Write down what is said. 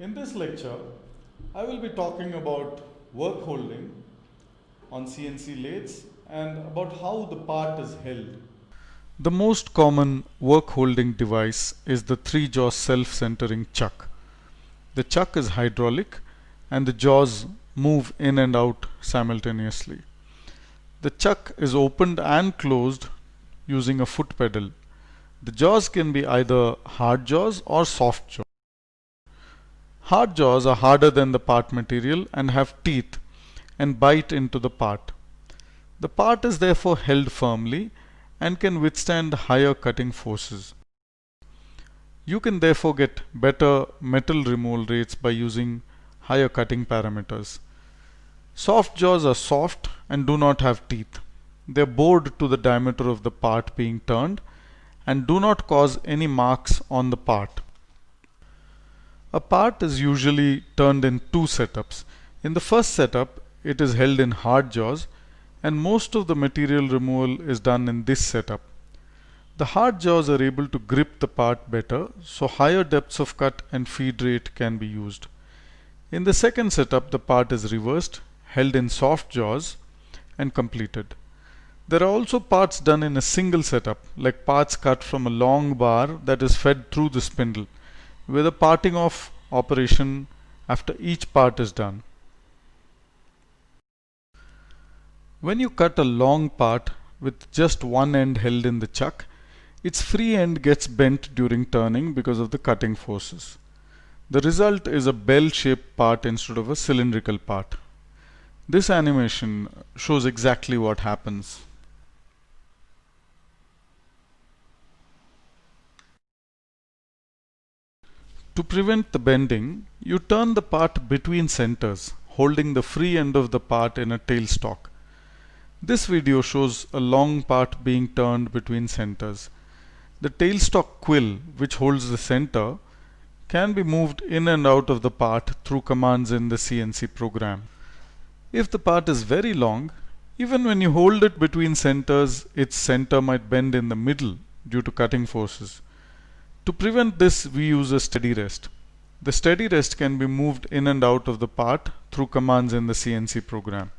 In this lecture, I will be talking about work holding on CNC lathes and about how the part is held. The most common work holding device is the 3-jaw self-centering chuck. The chuck is hydraulic and the jaws move in and out simultaneously. The chuck is opened and closed using a foot pedal. The jaws can be either hard jaws or soft jaws. Hard jaws are harder than the part material and have teeth and bite into the part. The part is therefore held firmly and can withstand higher cutting forces. You can therefore get better metal removal rates by using higher cutting parameters. Soft jaws are soft and do not have teeth. They are bored to the diameter of the part being turned and do not cause any marks on the part. A part is usually turned in two setups. In the first setup, it is held in hard jaws and most of the material removal is done in this setup. The hard jaws are able to grip the part better, so higher depths of cut and feed rate can be used. In the second setup, the part is reversed, held in soft jaws and completed. There are also parts done in a single setup, like parts cut from a long bar that is fed through the spindle, with a parting off operation after each part is done. When you cut a long part with just one end held in the chuck, its free end gets bent during turning because of the cutting forces. The result is a bell-shaped part instead of a cylindrical part. This animation shows exactly what happens. To prevent the bending, you turn the part between centers, holding the free end of the part in a tailstock. This video shows a long part being turned between centers. The tailstock quill, which holds the center, can be moved in and out of the part through commands in the CNC program. If the part is very long, even when you hold it between centers, its center might bend in the middle due to cutting forces. To prevent this, we use a steady rest. The steady rest can be moved in and out of the part through commands in the CNC program.